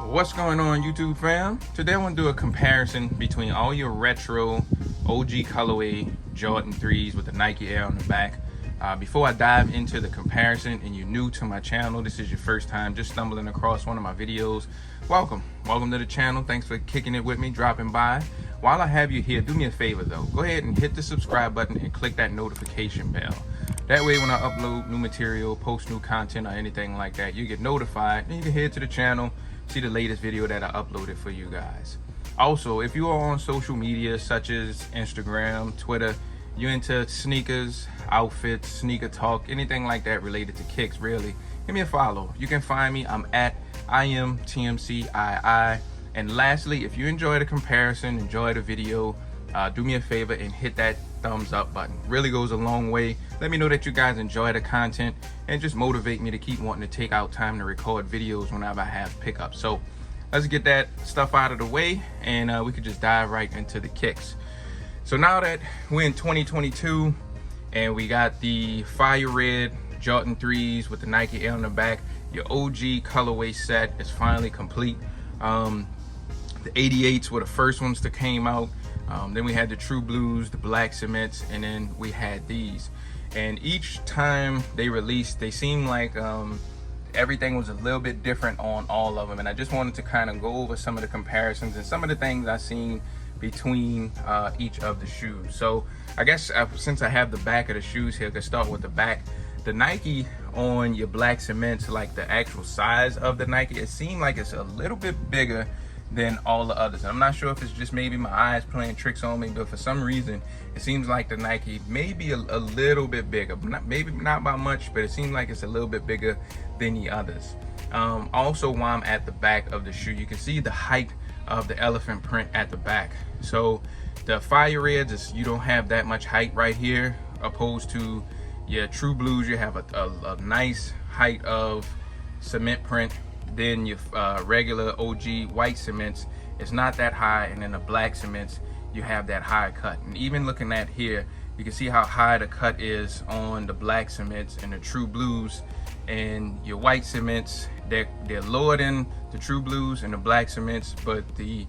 What's going on, YouTube fam? Today I want to do a comparison between all your retro OG colorway Jordan 3s with the Nike Air on the back. Before I dive into the comparison and you're new to my channel, this is your first time just stumbling across one of my videos, welcome to the channel. Thanks for kicking it with me, dropping by. While I have you here, do me a favor though, go ahead and hit the subscribe button and click that notification bell. That way when I upload new material, post new content or anything like that, you get notified and you can head to the channel, see the latest video that I uploaded for you guys. Also, if you are on social media such as Instagram, Twitter, you're into sneakers, outfits, sneaker talk, anything like that related to kicks, really, give me a follow. You can find me, I'm at IamTMCII. And lastly, if you enjoy the comparison, enjoy the video, do me a favor and hit that thumbs up button. Really goes a long way. Let me know that you guys enjoy the content and just motivate me to keep wanting to take out time to record videos whenever I have pickups. So let's get that stuff out of the way and we could just dive right into the kicks. So now that we're in 2022 and we got the fire red Jordan 3s with the Nike Air on the back, your OG colorway set is finally complete. The 88s were the first ones that came out. Then we had the True Blues, the black cements, and then we had these. And each time they released, they seemed like everything was a little bit different on all of them. And I just wanted to kind of go over some of the comparisons and some of the things I've seen between each of the shoes. So I guess since I have the back of the shoes here, I can start with the back. The Nike on your black cements, like the actual size of the Nike, it seemed like it's a little bit bigger than all the others. And I'm not sure if it's just maybe my eyes playing tricks on me, but for some reason it seems like the Nike may be a little bit bigger, maybe not by much, but it seems like it's a little bit bigger than the others. Also, while I'm at the back of the shoe, you can see the height of the elephant print at the back. So the fire reds, you don't have that much height right here, opposed to your True Blues. You have a nice height of cement print. Then your regular OG white cements, it's not that high, and then the black cements, you have that high cut. And even looking at here, you can see how high the cut is on the black cements and the True Blues. And your white cements, they're lower than the True Blues and the black cements, but the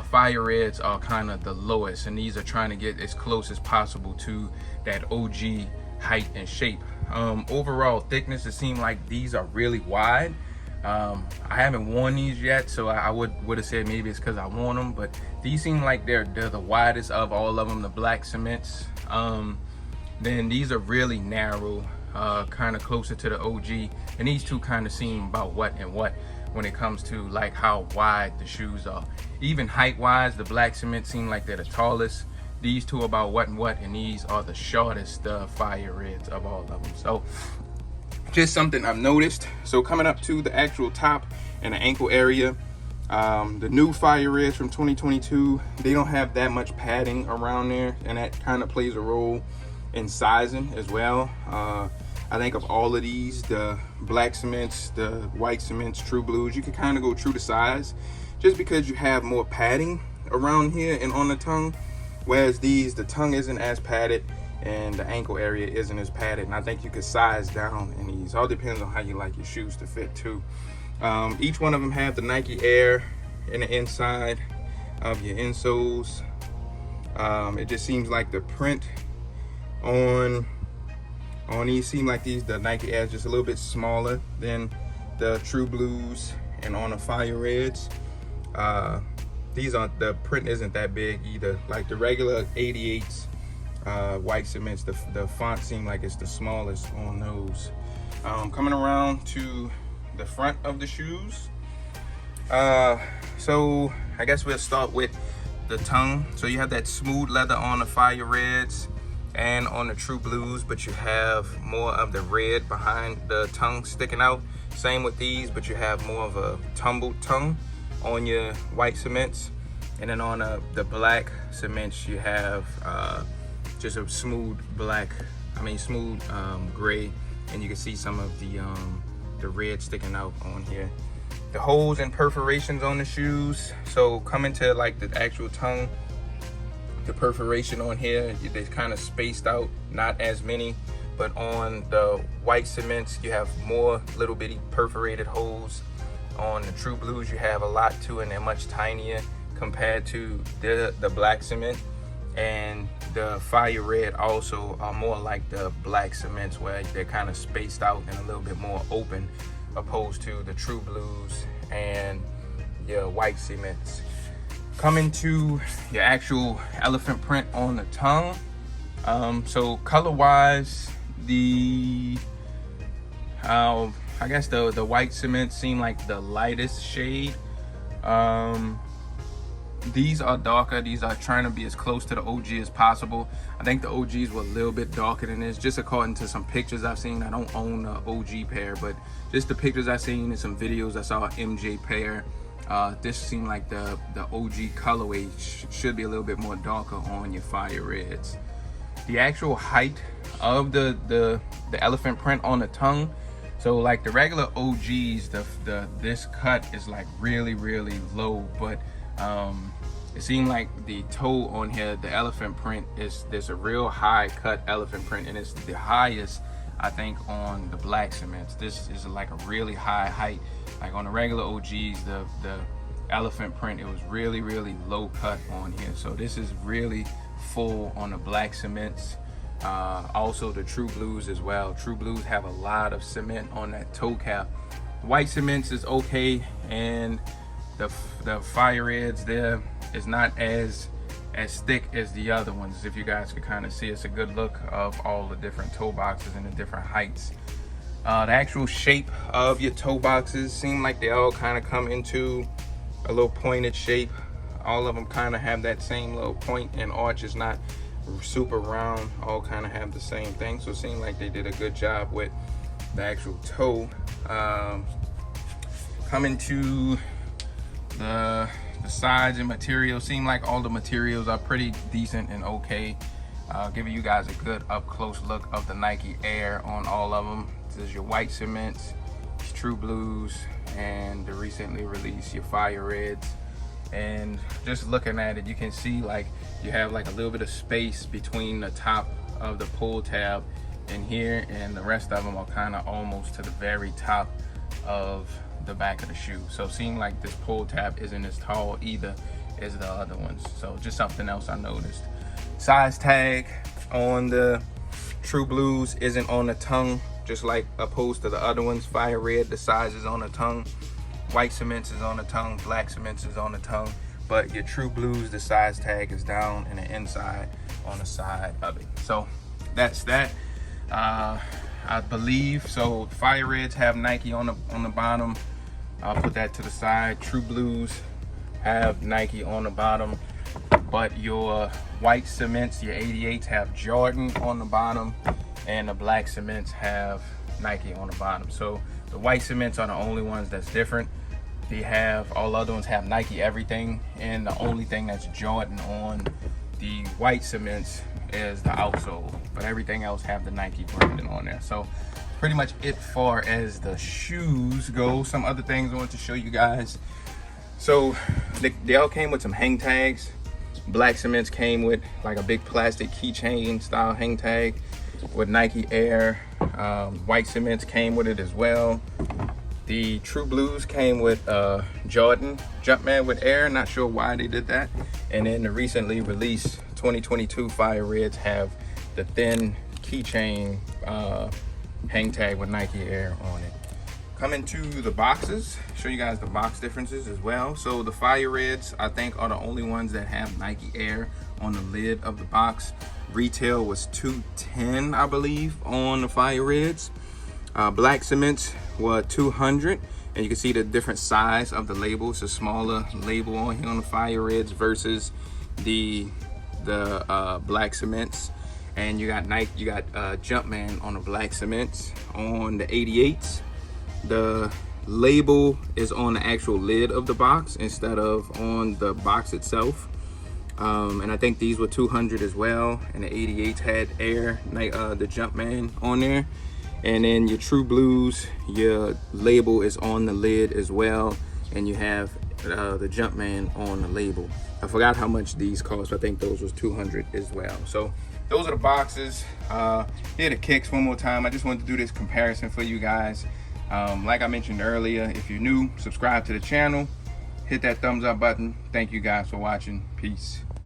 fire reds are kind of the lowest, and these are trying to get as close as possible to that OG height and shape. Overall thickness, it seemed like these are really wide. I haven't worn these yet, so I would have said maybe it's because I want them, but these seem like they're the widest of all of them, the black cements. Then these are really narrow, kind of closer to the OG, and these two kind of seem about what and what when it comes to like how wide the shoes are. Even height wise, the black cement seem like they're the tallest. These two about what and what, and these are the shortest fire reds of all of them. So just something I've noticed. So coming up to the actual top and the ankle area, the new fire reds from 2022, they don't have that much padding around there, and that kind of plays a role in sizing as well. I think of all of these, the black cements, the white cements, True Blues, you can kind of go true to size just because you have more padding around here and on the tongue, whereas these, the tongue isn't as padded and the ankle area isn't as padded, and I think you could size down in these. All depends on how you like your shoes to fit too. Each one of them have the Nike Air in the inside of your insoles. It just seems like the print on these seem like the Nike Air is just a little bit smaller than the True Blues, and on the fire reds, the print isn't that big either. Like the regular 88s white cements, the font seems like it's the smallest on those. Coming around to the front of the shoes, so I guess we'll start with the tongue. So you have that smooth leather on the fire reds and on the True Blues, but you have more of the red behind the tongue sticking out. Same with these, but you have more of a tumbled tongue on your white cements, and then on the black cements you have just a smooth gray, and you can see some of the red sticking out on here. The holes and perforations on the shoes, so coming to like the actual tongue, the perforation on here, they're kind of spaced out, not as many, but on the white cements you have more little bitty perforated holes On the True Blues, you have a lot too, and they're much tinier compared to the black cement. And the Fire Red also are more like the black cements, where they're kind of spaced out and a little bit more open, opposed to the True Blues and your white cements. Coming to your actual elephant print on the tongue. So color wise, I guess the white cement seem like the lightest shade. These are darker. These are trying to be as close to the OG as possible. I think the OGs were a little bit darker than this, just according to some pictures I've seen. I don't own an OG pair, but just the pictures I've seen and some videos I saw an MJ pair. This seemed like the OG colorway should be a little bit more darker on your Fire Reds. The actual height of the elephant print on the tongue, so like the regular OGs, this cut is like really low, but it seemed like the toe on here, the elephant print, there's a real high cut elephant print, and it's the highest I think on the black cements. This is like a really high height. Like on the regular OGs, the elephant print, it was really low cut on here. So this is really full on the black cements. Also the True Blues as well. True Blues have a lot of cement on that toe cap. White cements is okay, and the Fire Reds there is not as thick as the other ones. If you guys could kind of see, it's a good look of all the different toe boxes and the different heights. The actual shape of your toe boxes seem like they all kind of come into a little pointed shape. All of them kind of have that same little point and arch. Is not super round. All kind of have the same thing. So it seemed like they did a good job with the actual toe. Coming to the sides and materials, seem like all the materials are pretty decent and okay. Giving you guys a good up close look of the Nike Air on all of them. This is your white cements, True Blues, and the recently released your Fire Reds. And just looking at it, you can see like you have like a little bit of space between the top of the pull tab and here, and the rest of them are kind of almost to the very top of the back of the shoe. So it seems like this pull tab isn't as tall either as the other ones. So just something else I noticed. Size tag on the True Blues isn't on the tongue, just like opposed to the other ones. Fire Red, the size is on the tongue. White cements is on the tongue. Black cements is on the tongue. But your True Blues, the size tag is down in the inside on the side of it. So that's that. I believe so. Fire Reds have Nike on the bottom. I'll put that to the side. True Blues have Nike on the bottom, but your white cements, your 88s, have Jordan on the bottom, and the black cements have Nike on the bottom. So the white cements are the only ones that's different. They have, all other ones have Nike everything, and the only thing that's Jordan on the white cements is the outsole, but everything else have the Nike branding on there. So pretty much it far as the shoes go. Some other things I want to show you guys. So they all came with some hang tags. Black cements came with like a big plastic keychain style hang tag with Nike Air. White cements came with it as well. The True Blues came with Jordan Jumpman with Air. Not sure why they did that. And then the recently released 2022 Fire Reds have the thin keychain hang tag with Nike Air on it. Coming to the boxes, show you guys the box differences as well. So the Fire Reds, I think, are the only ones that have Nike Air on the lid of the box. Retail was $210, I believe, on the Fire Reds. Black cements were $200, and you can see the different size of the label. It's a smaller label on here on the Fire Reds versus the black cements. And you got Nike, you got Jumpman on the black cements. On the 88s, the label is on the actual lid of the box instead of on the box itself. And I think these were $200 as well. And the 88s had Air, the Jumpman on there. And then your True Blues, your label is on the lid as well, and you have the Jumpman on the label. I forgot how much these cost. I think those was $200 as well. So those are the boxes. Here are the kicks one more time. I just wanted to do this comparison for you guys. Like I mentioned earlier, if you're new, subscribe to the channel, hit that thumbs up button. Thank you guys for watching. Peace.